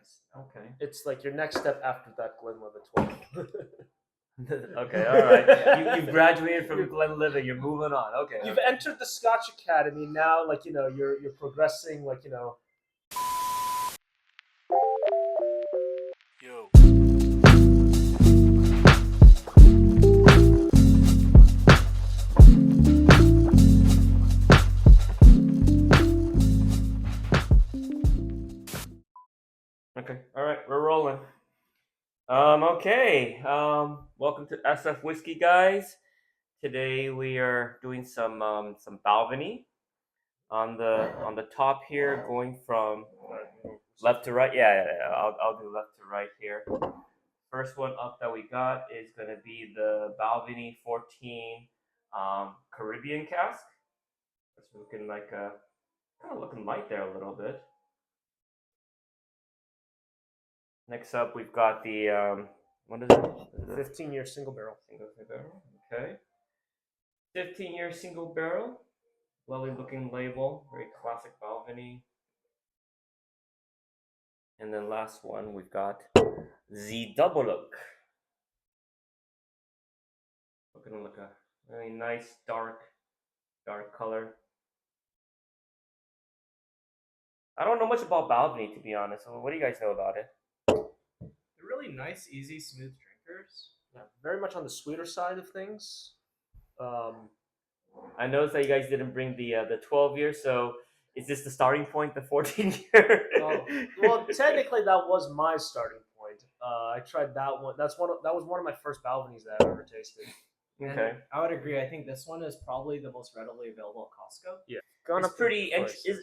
nice. Okay. It's like your next step after that Glenlivet 12. Okay, all right. You've graduated from Glenlivet. You're moving on. Okay. You've entered the Scotch Academy now. Like you're progressing. Like Yo. Okay. All right. We're rolling. Okay. Welcome to SF Whiskey, guys. Today we are doing some Balvenie on the top here, going from left to right. Yeah. I'll do left to right here. First one up that we got is gonna be the Balvenie 14 Caribbean cask. It's looking like kind of looking light there a little bit. Next up, we've got the what is it? 15-year single barrel. Single barrel. Okay. 15-year single barrel. Lovely looking label. Very classic Balvenie. And then last one, we've got the Double Look. Looking like a really nice dark color. I don't know much about Balvenie, to be honest. So what do you guys know about it? They're really nice, easy, smooth drinkers. Yeah, very much on the sweeter side of things. I noticed that you guys didn't bring the 12 year, so is this the starting point, the 14 year? Well, technically that was my starting point. I tried that one. That was one of my first Balvenies that I've ever tasted. Okay. And I would agree. I think this one is probably the most readily available at Costco. Yeah. It's pretty.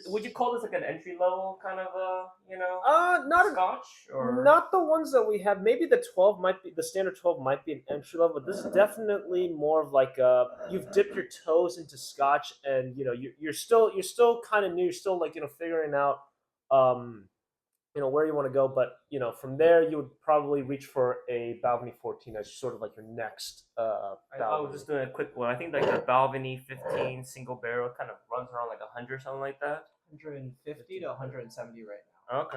Would you call this like an entry level kind of Scotch or not the ones that we have. Maybe the 12 might be the standard 12 might be an entry level, but this is definitely more of like you've dipped your toes into Scotch, and you're still kind of new. You're still like figuring out where you want to go, but from there you would probably reach for a Balvenie 14 as sort of like your next I was just doing a quick one. I think like the Balvenie 15 single barrel kind of runs around like 100 something like that. 150 to 170 right now.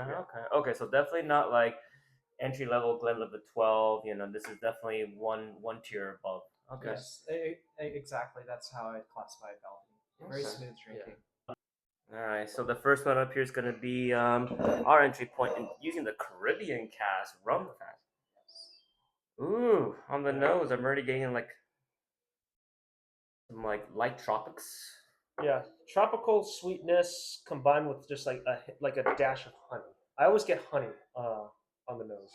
Okay. So definitely not like entry level Glenlivet 12. This is definitely one tier above. Okay. Yes, exactly. That's how I'd classify Balvenie. Very smooth drinking. Yeah. All right, so the first one up here is going to be our entry point in using the Caribbean cask, rum cask. Ooh, on the nose, I'm already getting like some like light tropics. Yeah, tropical sweetness combined with just like a dash of honey. I always get honey on the nose.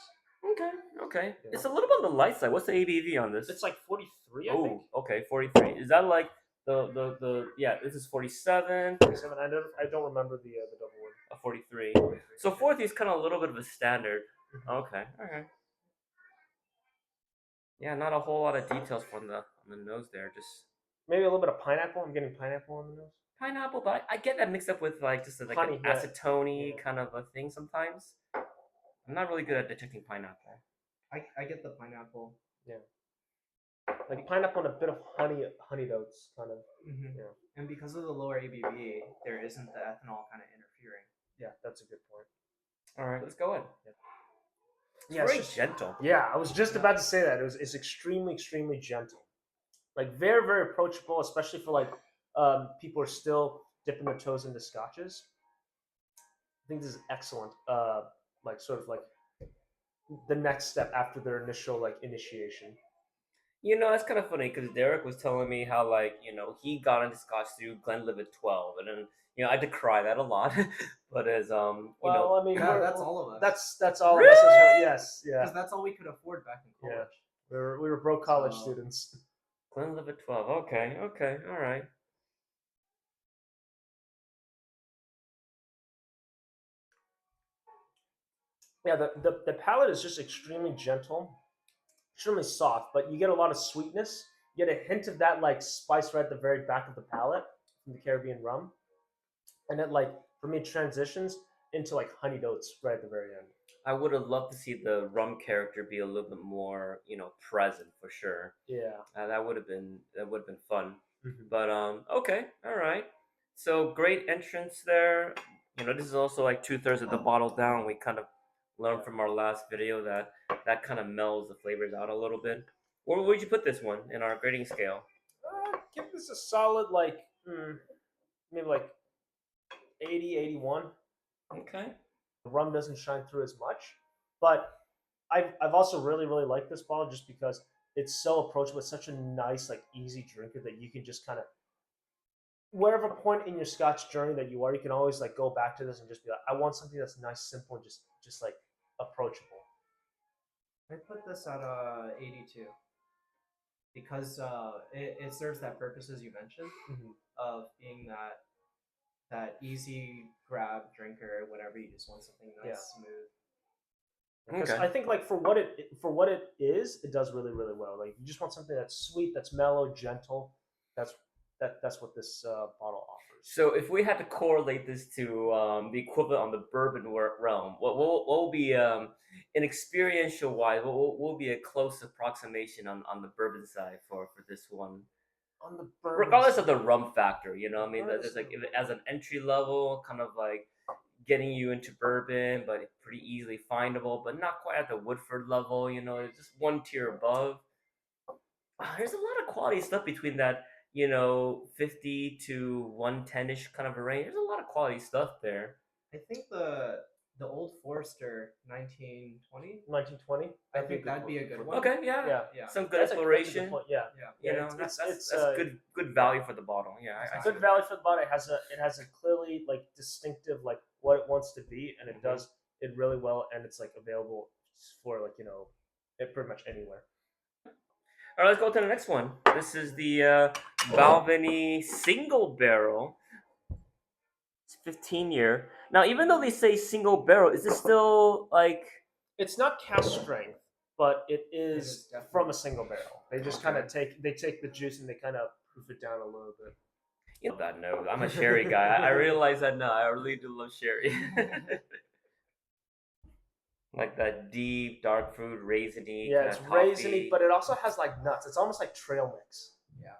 Okay. Yeah. It's a little bit on the light side. What's the ABV on this? It's like 43, I think. Okay, 43. Is that like the yeah? This is 47. 47. I don't remember the double one. 43. So 40 is kind of a little bit of a standard. Okay, all right. Yeah, not a whole lot of details on the nose there. Just maybe a little bit of pineapple. I'm getting pineapple on the nose. Pineapple, but I get that mixed up with like just like honey, an acetone kind of a thing sometimes. I'm not really good at detecting pineapple. I get the pineapple. Yeah. Like pineapple and a bit of honey notes, kind of. Mm-hmm. Yeah. And because of the lower ABV, there isn't the ethanol kind of interfering. Yeah, that's a good point. All right, let's go in. Yeah. It's very gentle. Yeah, I was just about to say that. It's extremely, extremely gentle. Like very, very approachable, especially for like people are still dipping their toes into scotches. I think this is excellent. Like sort of like the next step after their initial like initiation. It's kind of funny because Derek was telling me how like he got into Scotch through Glenlivet 12, and then I decry that a lot, but as I mean, that's all of us. That's all really? of us. Yes, yeah. Because that's all we could afford back in college. Yeah. We were broke college students. Glenlivet 12. Okay, all right. Yeah, the palate is just extremely gentle, extremely soft, but you get a lot of sweetness. You get a hint of that like spice right at the very back of the palate from the Caribbean rum, and it like for me transitions into like honey notes right at the very end. I would have loved to see the rum character be a little bit more, present for sure. Yeah, that would have been fun. Mm-hmm. But okay, all right. So great entrance there. This is also like 2/3 of the bottle down. We kind of learned from our last video that kind of mellows the flavors out a little bit. Where would you put this one in our grading scale? Give this a solid like maybe like 80, 81. Okay. The rum doesn't shine through as much, but I've also really liked this bottle just because it's so approachable. It's such a nice, like, easy drinker that you can just kind of wherever point in your Scotch journey that you are, you can always like go back to this and just be like, I want something that's nice, simple, and just like approachable. I put this at 82 because it serves that purpose as you mentioned of being that easy grab drinker whenever you just want something nice, smooth. Because I think like for what it is, it does really well. Like you just want something that's sweet, that's mellow, gentle. That's what this bottle offers. So if we had to correlate this to the equivalent on the bourbon realm, what will be in experiential wise? What will be a close approximation on the bourbon side for this one? On the bourbon Regardless side, of the rum factor, you know, I mean, regardless there's like of- as an entry level, kind of like getting you into bourbon, but pretty easily findable, but not quite at the Woodford level, you know, it's just one tier above. There's a lot of quality stuff between that, you know, 50 to 110-ish kind of a range. There's a lot of quality stuff there. I think the Old Forester 1920. 1920. I think that'd be a good one. Okay, yeah. Yeah. Some good That's exploration. point. Yeah. You know, it's that's good value for the bottle. Yeah, I good value for the bottle. It has a clearly like distinctive like what it wants to be, and it does it really well, and it's like available for like pretty much anywhere. All right, let's go to the next one. This is the Balvenie single barrel. It's 15-year. Now, even though they say single barrel, is it still like? It's not cask strength, but it is definitely from a single barrel. They just kind of take the juice and they kind of proof it down a little bit. You know that note. I'm a sherry guy. I realize that now. I really do love sherry. Like that deep dark fruit raisiny. Yeah, it's raisiny, but it also has like nuts. It's almost like trail mix. Yeah.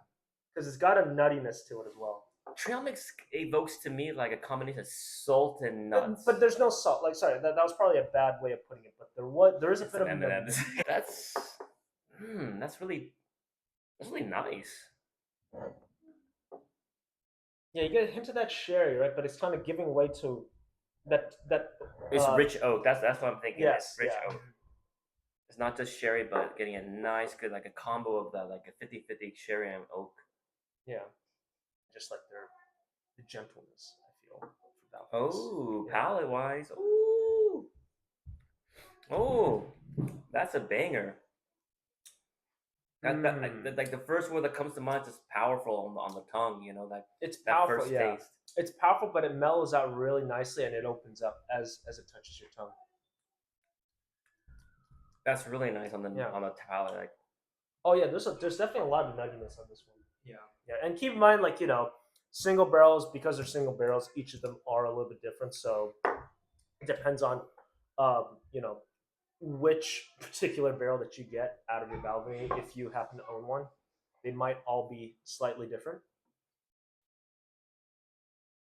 Because it's got a nuttiness to it as well. Trail mix evokes to me like a combination of salt and nuts. But there's no salt. Like, sorry, that was probably a bad way of putting it. But there is a bit of M&Ms. That's really nice. Yeah, you get a hint of that sherry, right? But it's kind of giving way to that. It's rich oak. That's what I'm thinking. Yes, It's rich oak. It's not just sherry, but getting a nice, good, like a combo of that, like a 50-50 sherry and oak. Yeah, just like the gentleness, I feel. Oh, palate wise. Ooh. Oh, that's a banger. That like the first word that comes to mind is just powerful on the tongue. You know that it's that powerful. first Yeah, taste. it's powerful, but it mellows out really nicely and it opens up as it touches your tongue. That's really nice on the palate. Like, oh yeah, there's definitely a lot of nuttiness on this one. Yeah, and keep in mind, like single barrels, because they're single barrels, each of them are a little bit different. So it depends on which particular barrel that you get out of your Balvenie. If you happen to own one, they might all be slightly different.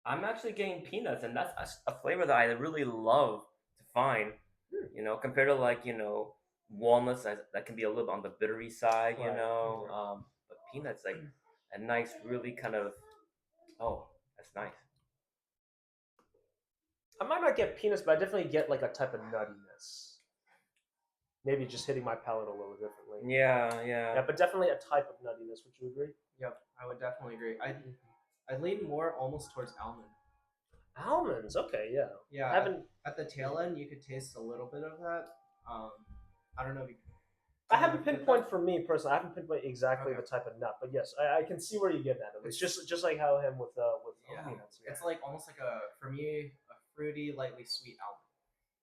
I'm actually getting peanuts, and that's a flavor that I really love to find. You know, compared to like walnuts that can be a little bit on the bittery side. Right. But peanuts like a nice, really kind of that's nice. I might not get peanuts, but I definitely get like a type of nuttiness. Maybe just hitting my palate a little differently. Yeah, but definitely a type of nuttiness. Would you agree? Yep, I would definitely agree. I'd lean more almost towards almond. Almonds, okay, yeah. Yeah, I haven't at the tail end you could taste a little bit of that. I don't know if you. I haven't pinpointed for me personally. I haven't pinpointed exactly Okay. the type of nut, but yes, I can see where you get at. It's just like how him with peanuts. Yeah. It's like almost like for me a fruity, lightly sweet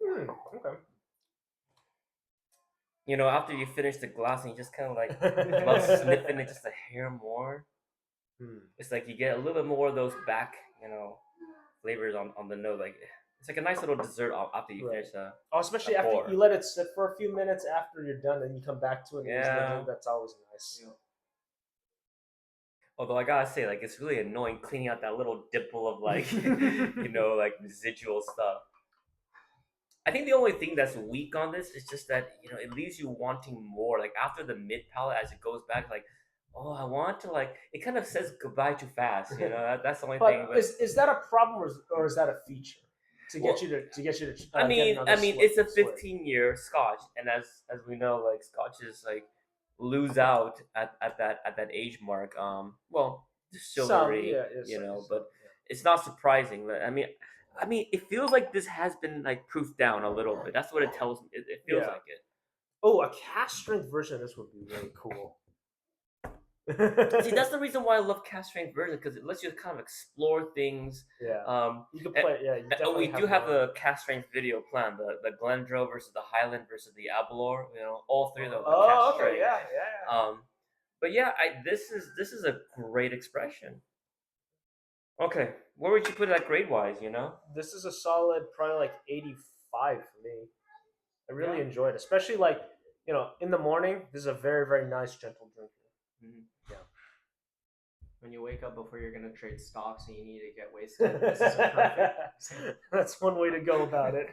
almond. Okay. You know, after you finish the glass and you just kind of like love sniffing it just a hair more. It's like you get a little bit more of those back, flavors on the nose. Like it's like a nice little dessert after you finish. Especially after you let it sit for a few minutes after you're done, and you come back to it. And that's always nice. Yeah. Although I gotta say, like it's really annoying cleaning out that little dimple of like, like residual stuff. I think the only thing that's weak on this is just that it leaves you wanting more. Like after the mid palate, as it goes back, like oh, I want to like. It kind of says goodbye too fast. That's the only thing. But is that a problem or is that a feature to Well, get you to I get mean, another it's a swig? 15-year Scotch, and as we know, like Scotches like lose out at that age mark. Well, Some, distillery, yeah, but yeah. it's not surprising. I mean, it feels like this has been like proofed down a little bit. That's what it tells me. It feels Yeah. like it. Oh, a cask strength version of this would be really cool. See, that's the reason why I love cast strength version because it lets you kind of explore things. Yeah. Um, You can and, play. Yeah, you and definitely we have do have more. a cast strength video plan: the Glendro versus the Highland versus the Abalor. All three of them are Oh, cast okay. strength. Yeah, yeah. But yeah, this is a great expression. Okay, where would you put that grade wise? This is a solid, probably like 85 for me. I really Yeah. enjoy it, especially like in the morning. This is a very very nice gentle drinker. Mhm. Yeah. When you wake up before you're gonna trade stocks and you need to get wasted, this is a perfect. That's one way to go about it.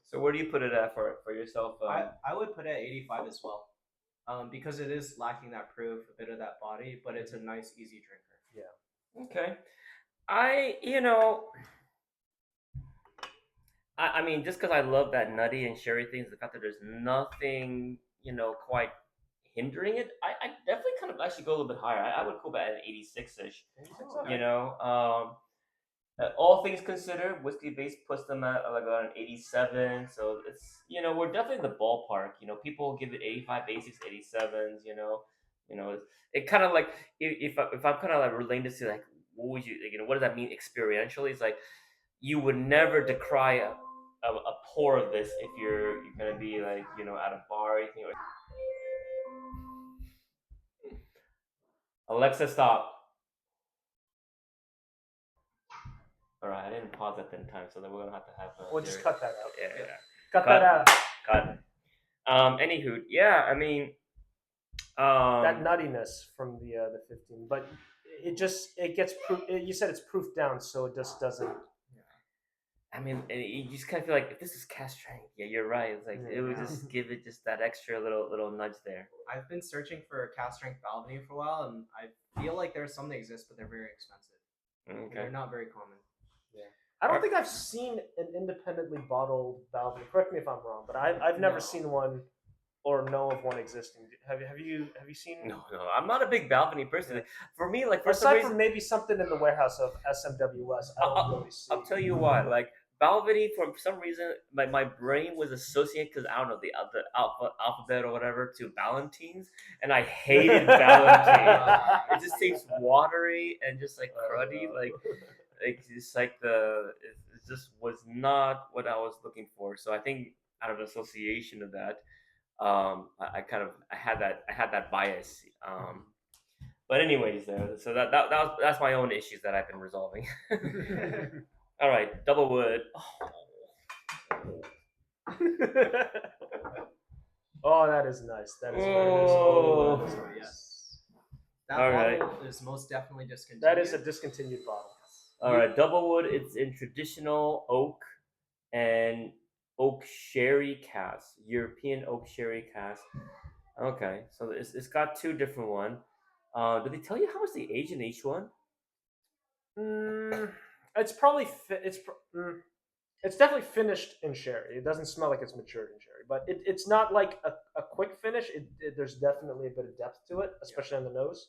So where do you put it at for yourself? I would put it at 85 as well, because it is lacking that proof, a bit of that body, but it's a nice, easy drinker. Yeah. Okay, I mean, just because I love that nutty and sherry things, the fact that there's nothing, quite hindering it, I definitely kind of actually go a little bit higher. I would go back at 86 ish. Okay. All things considered, whiskey base puts them at like around 87. So it's we're definitely in the ballpark. People give it 85, 86, 87s. It kind of like if I'm kind of like relating this to like what would you what does that mean experientially? It's like you would never decry a pour of this if you're gonna be like at a bar or anything. Alexa, stop. All right, I didn't pause at that time, so then we're gonna have to have. We'll just cut that out. Yeah. Cut that out. Cut. Anywho, yeah, I mean, That nuttiness from the 15, but it gets proof. You said it's proof down, so it just doesn't. I mean, you just kind of feel like if this is cast strength, yeah, you're right. It's like it would just give it just that extra little nudge there. I've been searching for a cast strength Balvenie for a while, and I feel like there's some that exist, but they're very expensive. Okay. They're not very common. Yeah. I don't think I've seen an independently bottled Balvenie. Correct me if I'm wrong, but I've never seen one or know of one existing. Have you seen? No, I'm not a big Balvenie person. Yeah. For me, like aside from maybe something in the warehouse of SMWS, I don't really see. I'll tell you why. Like Balvenie, for some reason, my brain was associated because I don't know the alphabet or whatever to Ballantines, and I hated Ballantine. It just tastes watery and just like cruddy, like just like it just was not what I was looking for. So I think out of association of that, I had that bias. But anyways, so that's my own issues that I've been resolving. All right, double wood. Oh, that is nice. That is very nice. Oh, that is nice. Yes. That All bottle right. is most definitely discontinued. That is a discontinued bottle. All right, double wood. It's in traditional oak and oak sherry cask, European oak sherry cask. Okay, so it's got two different one. Did they tell you how much they age in each one? It's probably it's definitely finished in sherry. It doesn't smell like it's matured in sherry, but it's not like a quick finish. There's definitely a bit of depth to it, especially on the nose.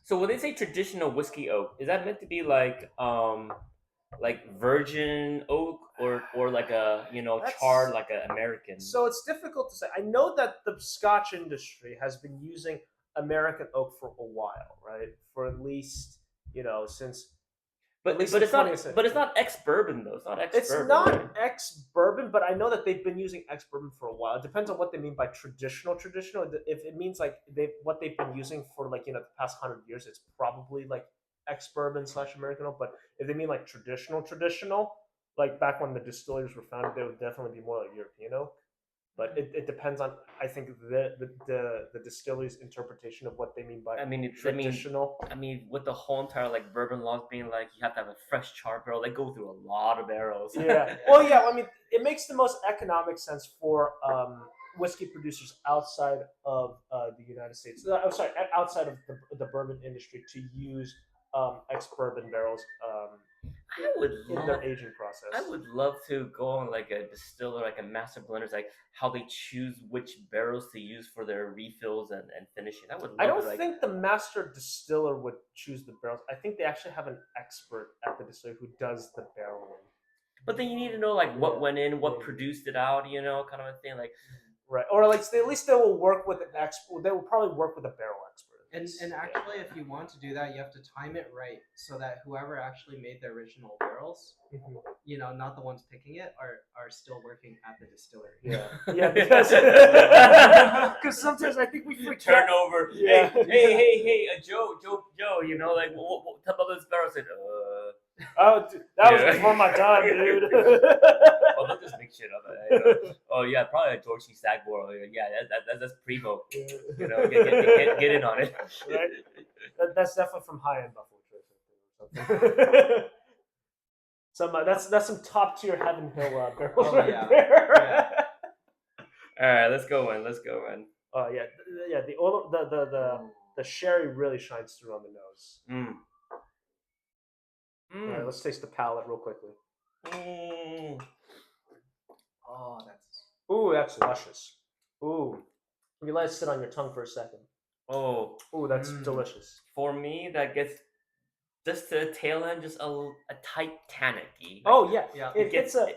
So when they say traditional whiskey oak, is that meant to be like virgin oak or like a charred like an American? So it's difficult to say. I know that the Scotch industry has been using American oak for a while, right? For at least since. But it's not ex bourbon though. It's not ex. It's not ex bourbon, but I know that they've been using ex bourbon for a while. It depends on what they mean by traditional. If it means like what they've been using for like the past 100 years, it's probably like ex bourbon / American oak. But if they mean like traditional, like back when the distilleries were founded, they would definitely be more like European oak. But it depends on, I think, the distillery's interpretation of what they mean by traditional. I mean, with the whole entire like bourbon laws being like you have to have a fresh char barrel, they go through a lot of barrels. Yeah. Well, yeah. I mean, it makes the most economic sense for whiskey producers outside of the United States. I'm sorry, outside of the bourbon industry to use ex-bourbon barrels I would in love, their aging process. I would love to go on like a distiller, like a master blenders, like how they choose which barrels to use for their refills and finishing. I would. Love I don't to, like, think the master distiller would choose the barrels. I think they actually have an expert at the distillery who does the barreling. But then you need to know like what Yeah, went in, what yeah. produced it out, you know, kind of a thing. Like, Right, or like at least they will work with an expert. They will probably work with a barrel expert. And actually, if you want to do that, you have to time it right so that whoever actually made the original barrels, you know, not the ones picking it, are still working at the distillery. Yeah, yeah, because sometimes I think we forget. turnover. Yeah. Hey, Joe, you know, like what type of this barrel? Said, Oh, dude, that was Yeah. before my time, dude. oh, don't just make shit up. You know? Oh yeah, probably a George C. Stagmore. Yeah, that's primo. You know, get in on it. Right? That's definitely from high end Buffalo Trace or something. That's some top tier Heaven Hill barrels Oh, right yeah. there. Yeah. All right, let's go in. Oh yeah, yeah. The sherry really shines through on the nose. All right, let's taste the palate real quickly. Oh, that's. Ooh, that's luscious. Ooh, you let it sit on your tongue for a second. Oh, Ooh, that's delicious. for me, that gets just to the tail end, just a tight tannic. Oh yeah, Yeah. it gets a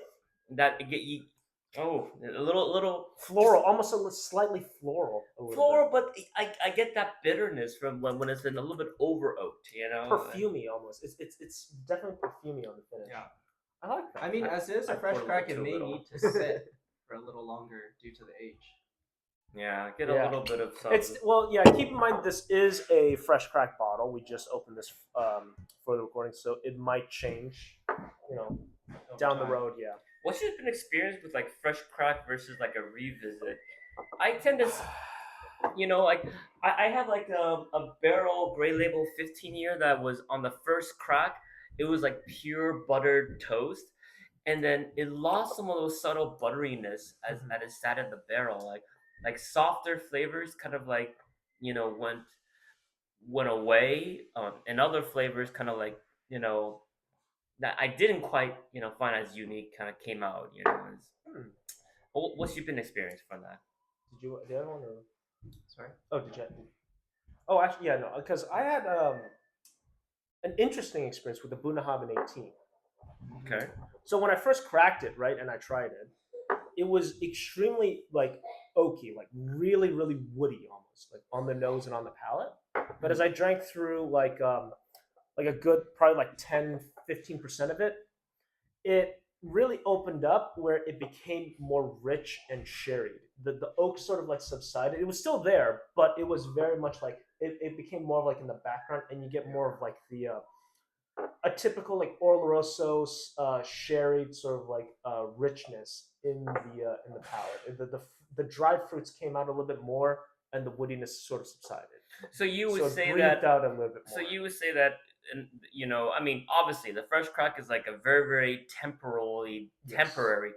a little floral, almost slightly floral. floral, but I get that bitterness from when it's been a little bit over oaked, you know, perfumey almost. It's definitely perfumey on the finish. Yeah. I like that. I mean, as it is I a fresh poured a crack, little it too may little. need to sit for a little longer due to the age. Yeah, get a Yeah. little bit of some. It's yeah. Keep in mind this is a fresh crack bottle. We just opened this for the recording, so it might change. You know, Over down the time. road. Yeah. What's your been experience with like fresh crack versus like a revisit? I tend to, you know, like I have like a barrel gray label 15-year that was on the first crack. It was like pure buttered toast, and then it lost some of those subtle butteriness as it sat in the barrel. Like softer flavors kind of like, you know, went away, and other flavors kind of like, you know, that I didn't quite, you know, find as unique kind of came out, you know. What's your been experience from that? Did you the other one or? Sorry. Oh, did you? Oh, actually, yeah, no, because I had an interesting experience with the Bunnahabhain 18. Okay. So when I first cracked it, right, and I tried it, it was extremely like oaky, like really, really woody, almost like on the nose and on the palate. But as I drank through like a good probably like 10-15% of it, it really opened up where it became more rich and sherried. The oak sort of like subsided. It was still there, but it was very much like it became more of like in the background, and you get more of like the a typical like Oloroso sherried sort of like richness in the palate. The dried fruits came out a little bit more, and the woodiness sort of subsided. So you would So it say breathed that. out a little bit more. So you would say that, and you know, I mean, obviously, the fresh crack is like a very, very temporary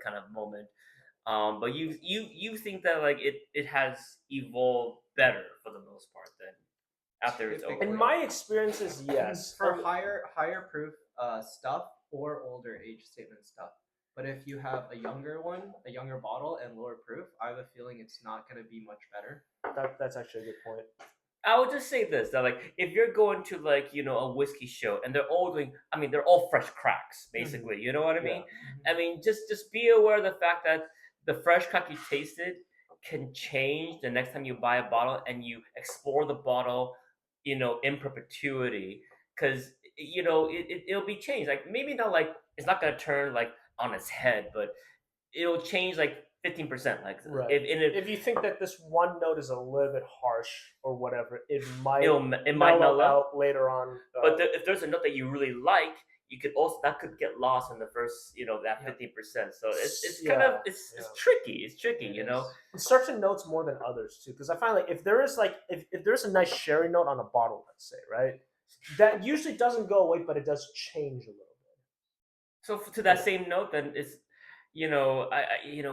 kind of moment. But you think that like it has evolved better for the most part than after it's over. In my experiences, yes. For higher proof stuff or older age statement stuff. But if you have a younger bottle and lower proof, I have a feeling it's not going to be much better. That's actually a good point. I would just say this, that like if you're going to like, you know, a whiskey show and they're all doing, I mean, they're all fresh cracks basically. You know what I mean? Yeah. I mean, just be aware of the fact that the fresh crack you tasted can change the next time you buy a bottle and you explore the bottle, you know, in perpetuity, because you know it'll be changed. Like maybe not like it's not gonna turn like on its head, but it'll change like 15%. Like Right. if you think that this one note is a little bit harsh or whatever, it might it might mellow out later on. But if there's a note that you really like, you could also that could get lost in the first, that Yep. 50%. So it's kind Yeah, of it's yeah. tricky. It's tricky, It you know. is. Certain notes more than others too, because I find like if there is like if there's a nice sherry note on a bottle, let's say, right, that usually doesn't go away, but it does change a little bit. So to that same note, then it's,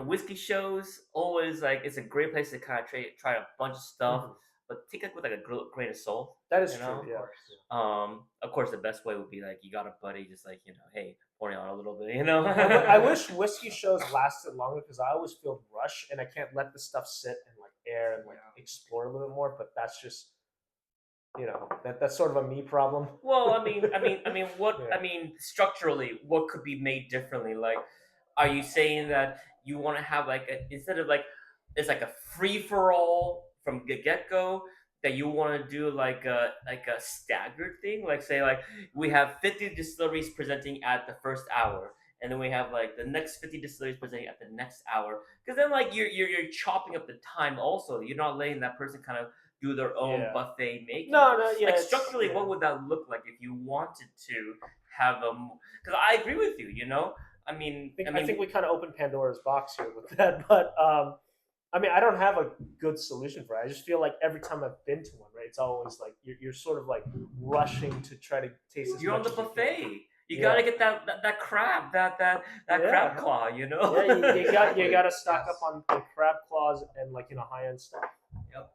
whiskey shows always like it's a great place to kind of try a bunch of stuff, but take it with like a grain of salt. That is you true. know? Yeah. Of course, the best way would be like you got a buddy, just like hey, pouring on a little bit, I wish whiskey shows lasted longer because I always feel rush and I can't let the stuff sit and like air and like explore a little bit more. But that's just that's sort of a me problem. Well, what? Yeah. Structurally, what could be made differently? Like, are you saying that you want to have like instead of like it's like a free for all from the get go, that you want to do like a staggered thing? Like say like we have 50 distilleries presenting at the first hour, and then we have like the next 50 distilleries presenting at the next hour. Because then like you're chopping up the time. Also, you're not letting that person kind of do their own buffet making. No, yeah. Like structurally, what would that look like if you wanted to have a? Because I agree with you. I think we kind of opened Pandora's box here with that, but I don't have a good solution for it. I just feel like every time I've been to one, right, it's always like you're sort of like rushing to try to taste. You're on the buffet. You gotta get that crab, that crab claw. Yeah, you gotta stock up on crab claws and like high end stuff. Yep.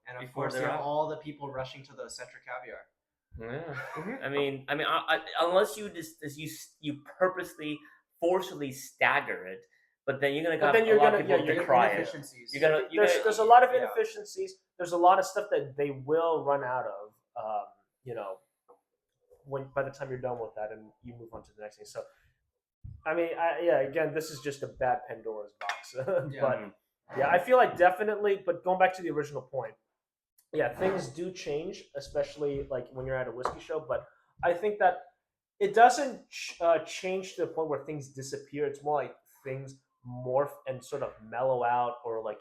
And of Before course, they're there are out. all the people rushing to the Cetra caviar. Yeah. Unless you purposely, forcefully stagger it, but then you're gonna then you're a lot gonna- of people yeah, you're decry it. inefficiencies. There's a lot of inefficiencies. There's a lot of stuff that they will run out of. When by the time you're done with that and you move on to the next thing. So, again, this is just a bad Pandora's box. But yeah, I feel like definitely. But going back to the original point, yeah, things do change, especially like when you're at a whiskey show. But I think that it doesn't change to the point where things disappear. It's more like things morph and sort of mellow out, or like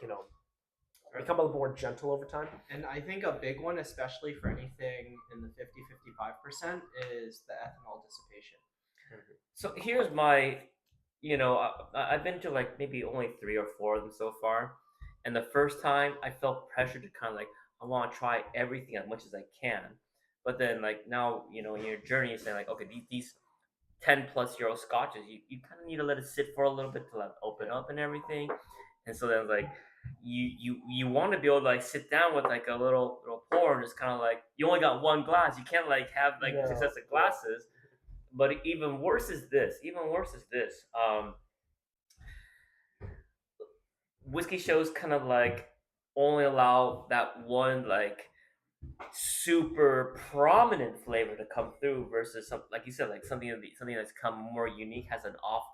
become a little more gentle over time. And I think a big one, especially for anything in the 50-55%, is the ethanol dissipation. So here's my, I've been to like maybe only 3 or 4 of them so far, and the first time I felt pressure to kind of like I want to try everything as much as I can, but then like now in your journey you're saying like okay these 10+ year old scotches you kind of need to let it sit for a little bit to like open up and everything, and so then like you want to be able to like sit down with like a little pour and just kind of like you only got one glass, you can't like have like 2 sets of glasses. But even worse is this. Whiskey shows kind of like only allow that one like super prominent flavor to come through versus some, like you said, like something that's come more unique, has an off,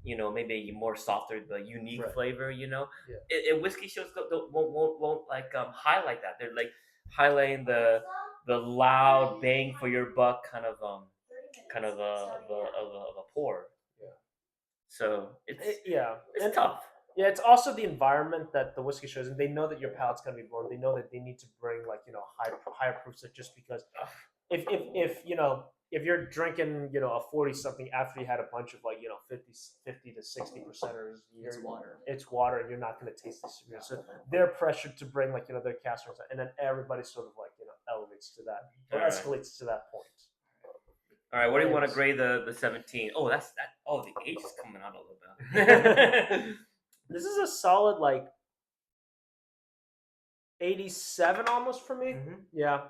maybe a more softer but unique flavor. Whiskey shows won't like highlight that. They're like highlighting the loud bang for your buck kind of a pour. Yeah. So it's and tough. Yeah, it's also the environment that the whiskey shows, and they know that your palate's gonna be blown. They know that they need to bring like higher proofs, just because if if you're drinking a 40 something after you had a bunch of like 50 to 60%ers, it's water, and you're not gonna taste the sweetness. So they're pressured to bring like their cask, and then everybody sort of like elevates to that or escalates to that point. All right, what do you want to grade the 17? Oh, that's that. Oh, the age is coming out a little bit. This is a solid like 87 almost for me. Mm-hmm. Yeah,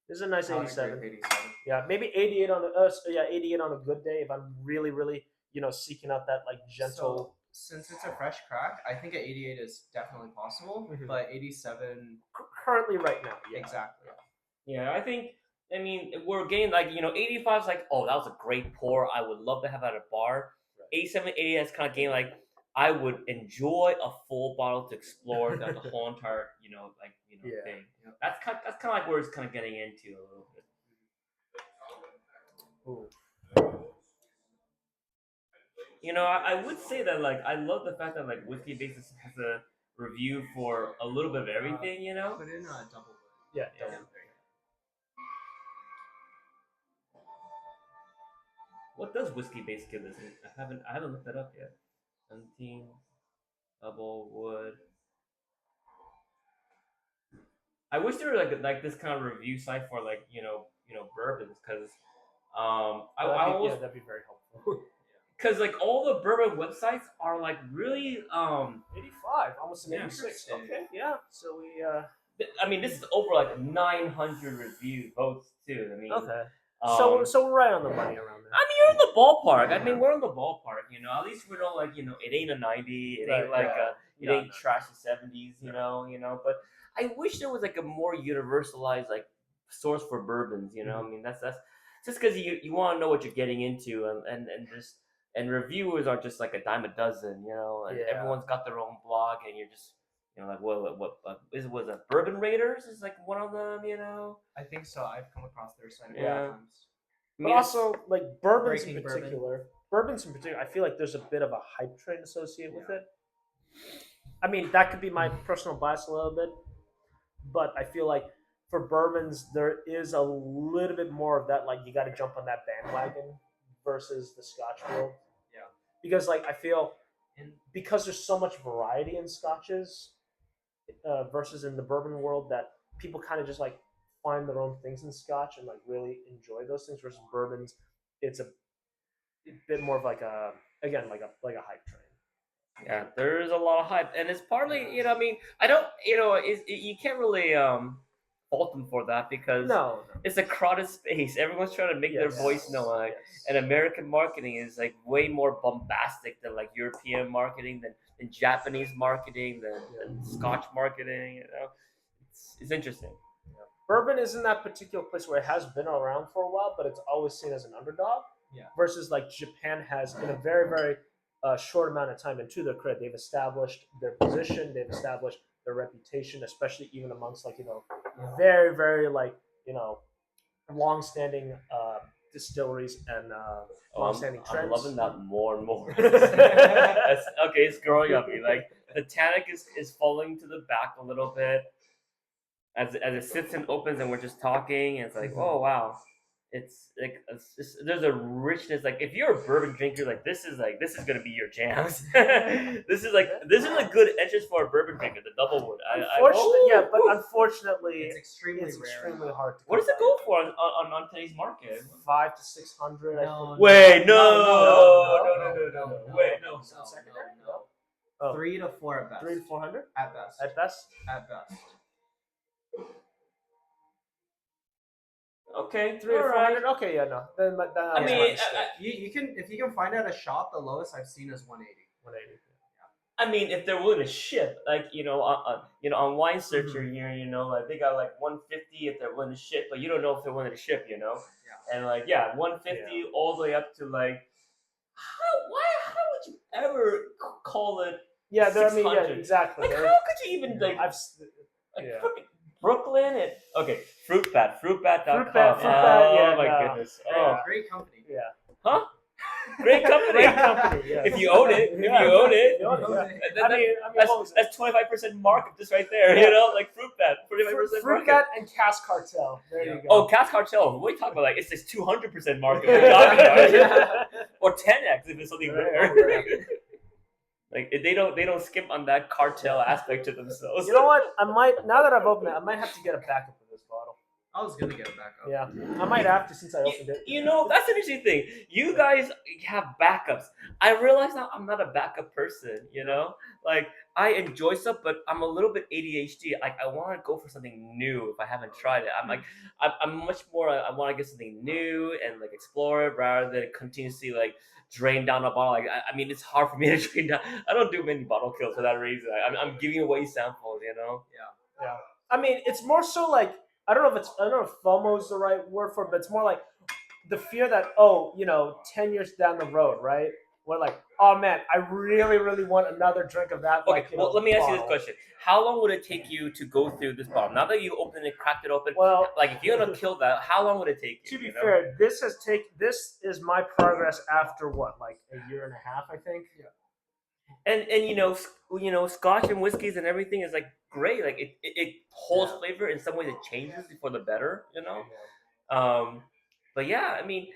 this is a nice 87. 87. Yeah, maybe 88 on a 88 on a good day if I'm really seeking out that like gentle. So, since it's a fresh crack, I think an 88 is definitely possible, but 87 currently right now. Yeah. Exactly. Yeah, I think. We're getting like 85 is like, oh, that was a great pour. I would love to have at a bar. 87, 88 is kind of getting like, I would enjoy a full bottle to explore the whole entire thing. That's kind of like where it's kind of getting into a little bit. I would say that like I love the fact that like Whiskey Basis has a review for a little bit of everything. Put in a double. Yeah. What does whiskey base give us? I haven't looked that up yet. 17 double wood. I wish there were like this kind of review site for like bourbons because I always that'd be very helpful. because like all the bourbon websites are like really 85, almost an Yeah. 86. Okay, yeah. So we I mean this is over like 900 review votes too. I mean okay. So we're right on the money around there. I mean you're in the ballpark. I mean we're in the ballpark. At least we know like it ain't a 90. It ain't Right, like yeah. it ain't trashy 70s. You know. But I wish there was like a more universalized like source for bourbons. I mean that's just because you want to know what you're getting into and reviewers are just like a dime a dozen. And Yeah. everyone's got their own blog and you're just. Like what was it Bourbon Raiders is like one of them, I think so. I've come across their site a Yeah. lot of times. But also, like bourbons Breaking in bourbon. particular, I feel like there's a bit of a hype train associated with it. I mean, that could be my personal bias a little bit, but I feel like for bourbons, there is a little bit more of that. Like you got to jump on that bandwagon versus the Scotch world. Yeah. Because like I feel, because there's so much variety in Scotches versus in the bourbon world, that people kind of just like find their own things in Scotch and like really enjoy those things. Versus bourbons, it's a bit more of like a hype train. Yeah, there's a lot of hype, and it's partly, I mean, I don't, you can't really fault them for that because No. it's a crowded space. Everyone's trying to make their voice known, like, and American marketing is like way more bombastic than like European marketing, than Japanese marketing, than Scotch marketing. It's interesting. Bourbon is in that particular place where it has been around for a while, but it's always seen as an underdog. Yeah. Versus like Japan has, in a very, very short amount of time, and to their credit, they've established their position, they've established their reputation, especially even amongst like very, very like long-standing distilleries and long-standing trends. I'm loving that more and more. Okay, it's growing up. Like the Tannic is falling to the back a little bit as it sits and opens, and we're just talking. And it's like, oh wow, it's like there's a richness. Like if you're a bourbon drinker, like this is gonna be your jams. this is a good entrance for a bourbon drinker. The double wood. Unfortunately, it's extremely rare. Extremely hard. What does it go for on today's market? 500 to 600. No. Wait, no. Wait, no. Oh. 3 to 4 at best. 300 to 400 at best. At best. At best. Okay, 300 to 400. Okay, yeah, no. Then I mean, you can, if you can find at a shop, the lowest I've seen is 180. 180. I mean, if they're willing to ship, like on Wine Searcher here, like they got like 150 if they're willing to ship, but you don't know if they're willing to ship, Yeah. And like 150 all the way up to like how would you ever call it? Yeah, I mean, yeah, exactly. Like how could you even like Brooklyn and Fruitbat.com. Fruitbat, oh my goodness. Oh, great company. Yeah. Huh? Great company. Great company. Yeah. If you own it, that's 25% markup just right there. Like Fruitbat, 25% Fruitbat and Cask Cartel. There you go. Oh, Cask Cartel. What are you talking about? Like it's this 200% markup. Or 10x if it's something rare. Like they don't skip on that cartel aspect to themselves. You know what? I might, now that I've opened it, I might have to get a backup of this bottle. I was gonna get it back up. Yeah, I might have to since I opened it. That's an interesting thing. You guys have backups. I realize now I'm not a backup person. Like I enjoy stuff, but I'm a little bit ADHD. Like I want to go for something new if I haven't tried it. I'm like I'm much more. I want to get something new and like explore it rather than continuously like drain down a bottle. Like I mean, it's hard for me to drain down. I don't do many bottle kills for that reason. I'm giving away samples. Yeah. I mean, it's more so like. I don't know if FOMO is the right word for it, but it's more like the fear that 10 years down the road, right? We're like, oh man, I really, really want another drink of that. Okay, well, let me ask you this question: how long would it take you to go through this bottle? Now that you opened it, cracked it open, well, like if you're gonna kill that, how long would it take you? To be fair, this is my progress after what, like a year and a half, I think. Yeah. And Scotch and whiskeys and everything is like great. Like it holds flavor in some ways. It changes for the better. But yeah, I mean,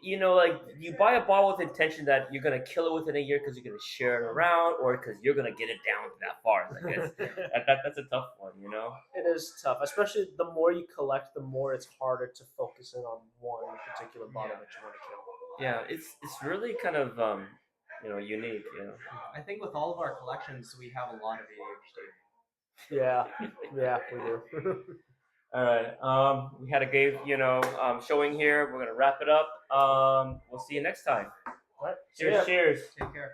you know, like you buy a bottle with intention that you're gonna kill it within a year because you're gonna share it around, or because you're gonna get it down that far. Like that's a tough one, you know. It is tough, especially the more you collect, the more it's harder to focus in on one particular bottle that you want to kill. Yeah, it's really kind of you know, unique, you know. I think with all of our collections, we have a lot of ADHD. Yeah, yeah, we do. All right. We had a great, you know, showing here. We're gonna wrap it up. We'll see you next time. All right, Cheers. Cheers. Take care.